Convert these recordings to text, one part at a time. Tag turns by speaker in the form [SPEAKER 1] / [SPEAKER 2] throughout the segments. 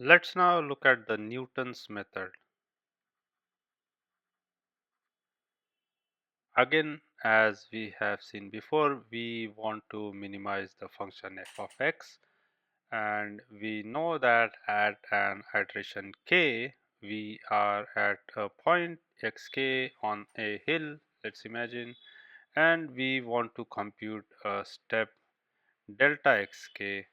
[SPEAKER 1] Let's now look at the Newton's method. Again, as we have seen before, we want to minimize the function f of x, and we know that at an iteration k, we are at a point xk on a hill, let's imagine, and we want to compute a step delta xk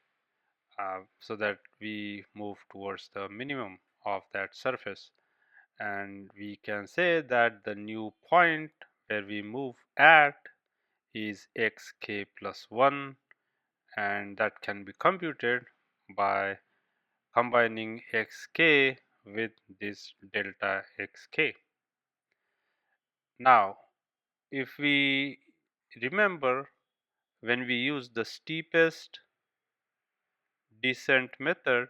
[SPEAKER 1] so that we move towards the minimum of that surface. And we can say that the new point where we move at is xk plus 1, and that can be computed by combining xk with this delta xk. Now, if we remember, when we use the steepest descent method,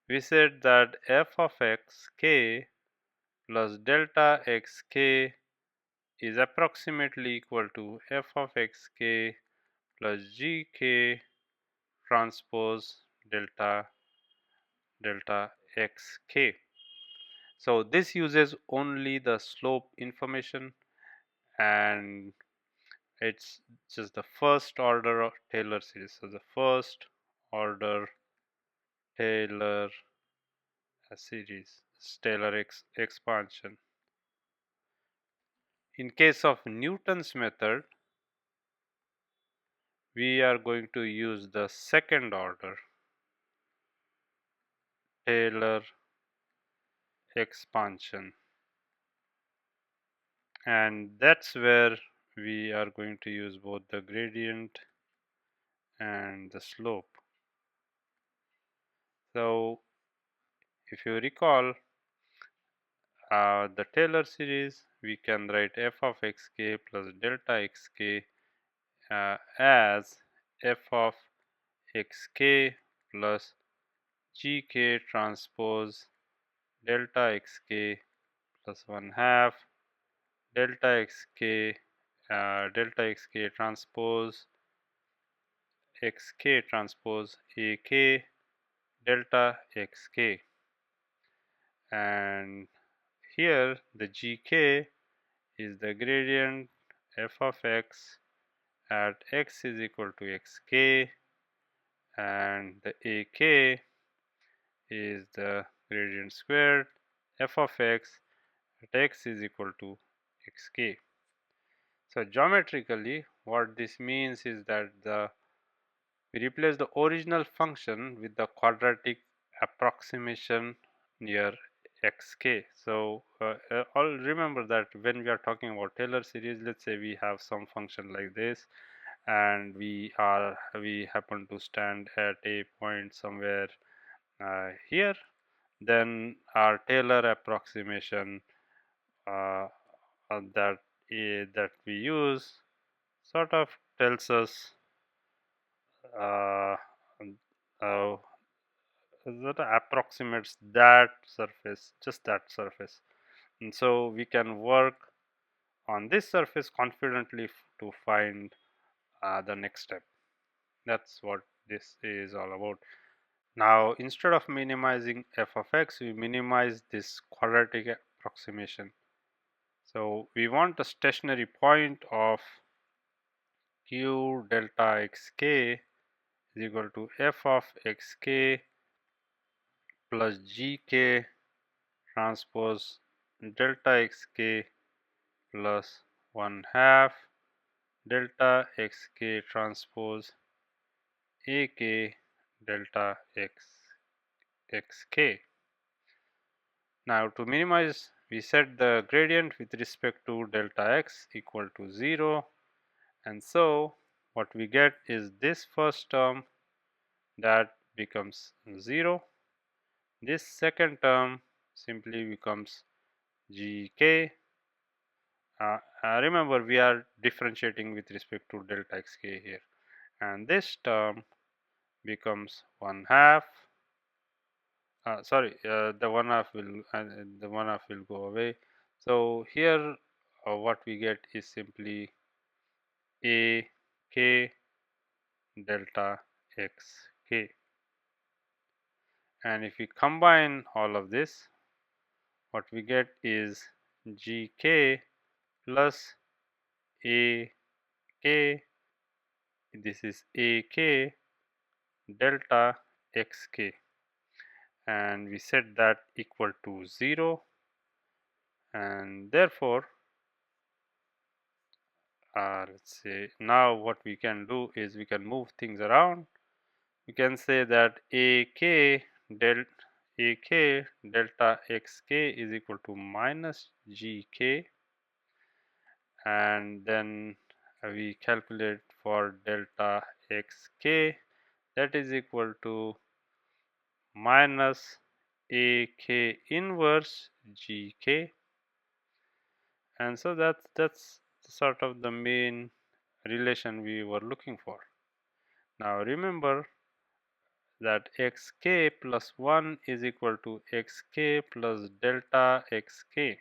[SPEAKER 1] we said that f of xk plus delta xk is approximately equal to f of xk plus gk transpose delta xk. So this uses only the slope information, and it's just the first order of Taylor series. So the first order Taylor series, Taylor expansion. In case of Newton's method, we are going to use the second order Taylor expansion, and that's where we are going to use both the gradient and the slope. So if you recall the Taylor series, we can write f of xk plus delta xk as f of xk plus gk transpose delta xk plus 1 half delta xk transpose xk transpose ak delta xk, and here the gk is the gradient f of x at x is equal to xk, and the ak is the gradient squared f of x at x is equal to xk. So geometrically, what this means is that we replace the original function with the quadratic approximation near xk. So all remember that when we are talking about Taylor series, let's say we have some function like this, and we happen to stand at a point somewhere here, then our Taylor approximation uh, that we use sort of tells us uh, uh, that approximates that surface, just that surface, and so we can work on this surface confidently to find the next step. That's what this is all about. Now, instead of minimizing f of x, we minimize this quadratic approximation. So we want a stationary point of q delta xk is equal to f of xk plus gk transpose delta xk plus 1 half delta xk transpose ak delta xk. Now to minimize, we set the gradient with respect to delta x equal to 0, and so what we get is this first term that becomes 0. This second term simply becomes gk. Remember, we are differentiating with respect to delta xk here, and this term becomes 1 half. Sorry, the 1 half will go away. So here, what we get is simply a k delta x k, And if we combine all of this, what we get is gk plus ak, this is ak delta xk, and we set that equal to 0, and therefore let's say now what we can do is we can move things around. We can say that del ak delta xk is equal to minus gk, and then we calculate for delta xk, that is equal to minus ak inverse gk, and so that's sort of the main relation we were looking for. Now remember that xk plus 1 is equal to xk plus delta xk,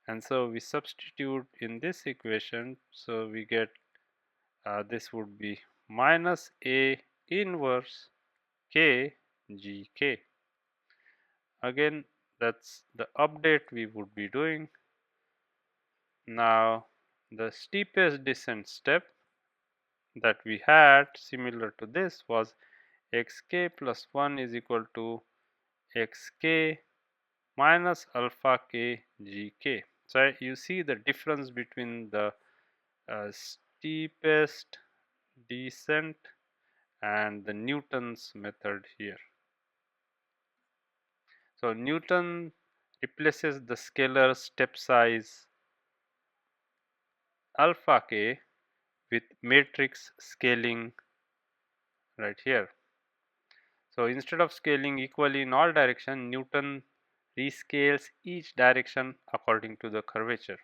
[SPEAKER 1] and so we substitute in this equation, so we get this would be minus a inverse k gk. Again, that's the update we would be doing. Now the steepest descent step that we had similar to this was xk plus 1 is equal to xk minus alpha k gk. So you see the difference between the steepest descent and the Newton's method here. So Newton replaces the scalar step size alpha k with matrix scaling right here. So instead of scaling equally in all directions, Newton rescales each direction according to the curvature.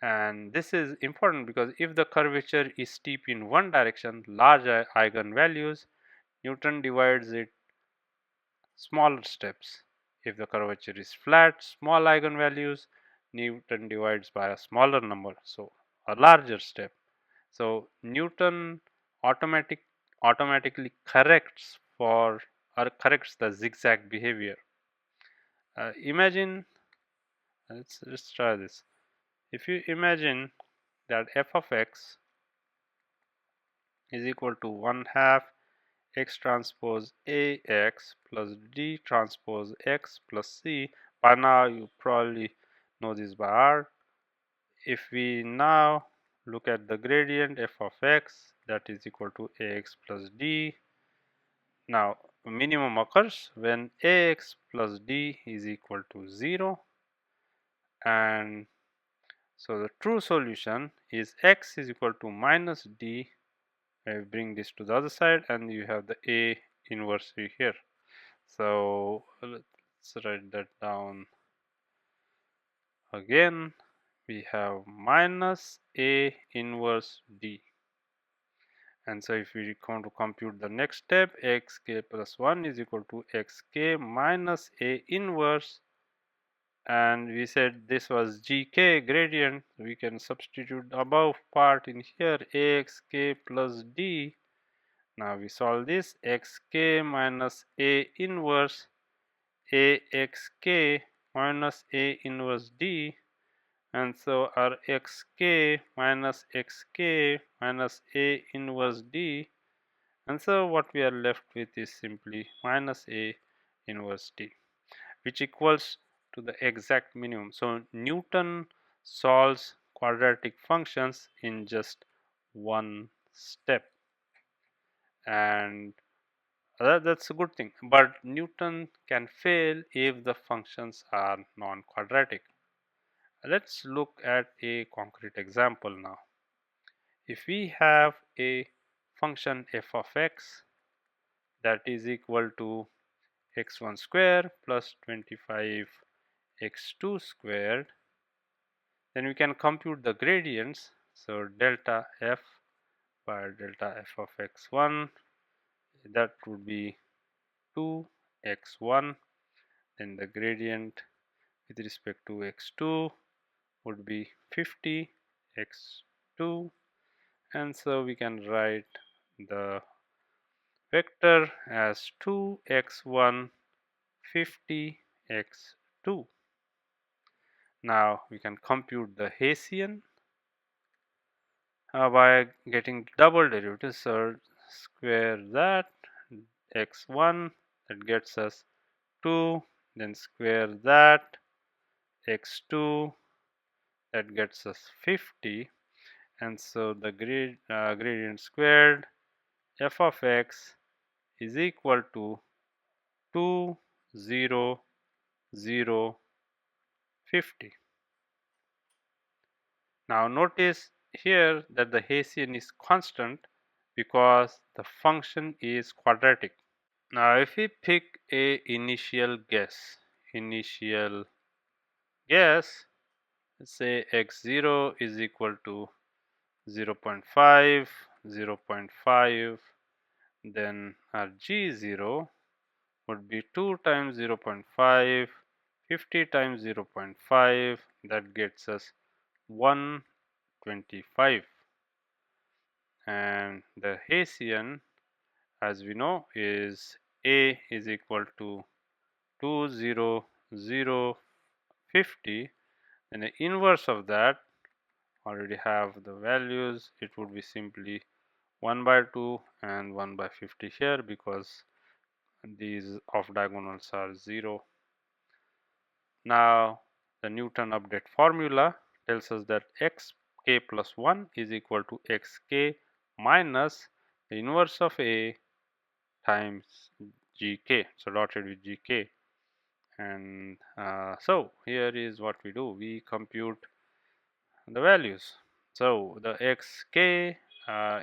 [SPEAKER 1] And this is important because if the curvature is steep in one direction, large eigenvalues, Newton divides it smaller steps. If the curvature is flat, small eigenvalues, Newton divides by a smaller number, so a larger step. So Newton automatically corrects for or corrects the zigzag behavior. Imagine, let's try this. If you imagine that f of x is equal to 1 half x transpose ax plus d transpose x plus c. By now you probably know this by heart. If we now look at the gradient f of x, that is equal to ax plus d. Now minimum occurs when ax plus d is equal to 0, and so the true solution is x is equal to minus d. I bring this to the other side and you have the a inverse here. So let's write that down again. We have minus a inverse d, and so if we come to compute the next step, xk plus 1 is equal to xk minus a inverse, and we said this was gk gradient. We can substitute the above part in here, axk plus d. Now we solve this, xk minus a inverse axk minus a inverse d, and so our xk minus xk minus a inverse d, and so what we are left with is simply minus a inverse d, which equals to the exact minimum. So Newton solves quadratic functions in just one step, and that's a good thing. But Newton can fail if the functions are non-quadratic. Let's look at a concrete example now. If we have a function f of x that is equal to x1 square plus 25 x2 squared, then we can compute the gradients. So delta f by delta f of x1, that would be 2x1, then the gradient with respect to x2 would be 50 x2, and so we can write the vector as 2x1 50x2. Now we can compute the Hessian by getting double derivative. So square that x1, that gets us 2, then square that x2, that gets us 50, and so the gradient squared f of x is equal to 2 0 0 50. Now notice here that the Hessian is constant because the function is quadratic. Now if we pick a initial guess, let's say x0 is equal to 0.5, 0.5, then our g0 would be 2 times 0.5, 50 times 0.5, that gets us 125, and the Hessian, as we know, is a is equal to 20050, and the inverse of that, already have the values, it would be simply 1 by 2 and 1 by 50 here because these off diagonals are 0. Now the Newton update formula tells us that xk plus 1 is equal to xk minus the inverse of a times gk, so dotted with gk. And so here is what we do, we compute the values. So the xk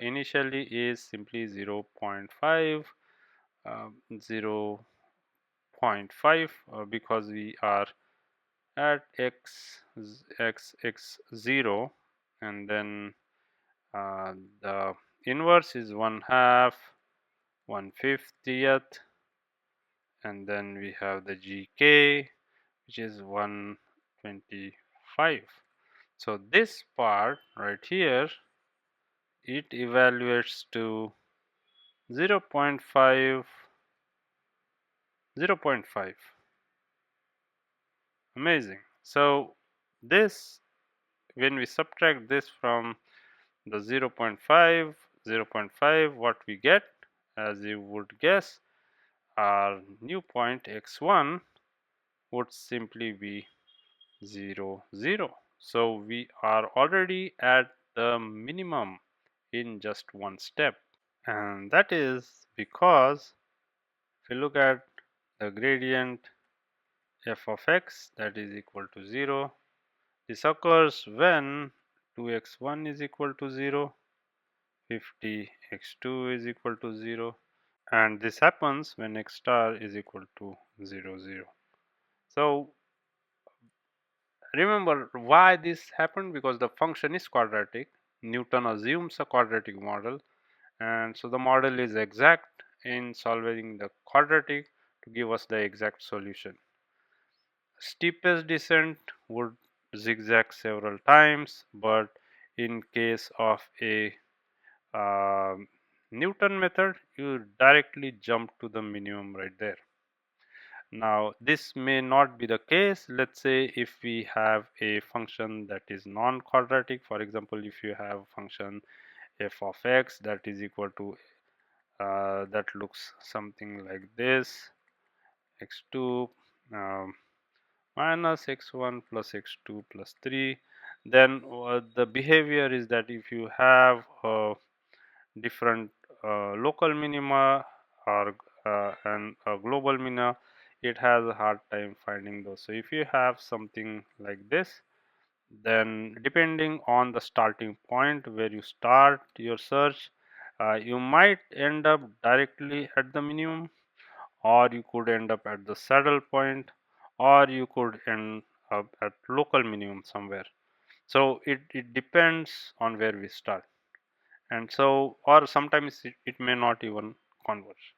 [SPEAKER 1] initially is simply 0.5, 0.5 because we are at x0, and then the inverse is 1/2, 1/50th, and then we have the gk, which is 125. So this part right here, it evaluates to 0.5, 0.5. Amazing. So this, when we subtract this from the 0.5, 0.5, what we get, as you would guess, our new point x1 would simply be 0 0. So we are already at the minimum in just one step, and that is because if you look at the gradient f of x, that is equal to 0, this occurs when 2x1 is equal to 0, 50x2 is equal to 0, and this happens when x star is equal to 0 0. So remember why this happened, because the function is quadratic. Newton assumes a quadratic model, and so the model is exact in solving the quadratic to give us the exact solution. Steepest descent would zigzag several times, but in case of a Newton method, you directly jump to the minimum right there. Now this may not be the case. Let's say if we have a function that is non-quadratic, for example, if you have function f of x that is equal to that looks something like this, x2 minus x1 plus x2 plus 3, then the behavior is that if you have different local minima or and global minima, it has a hard time finding those. So if you have something like this, then depending on the starting point where you start your search, you might end up directly at the minimum, or you could end up at the saddle point, or you could end up at local minimum somewhere. So it depends on where we start, and so, or sometimes it may not even converge.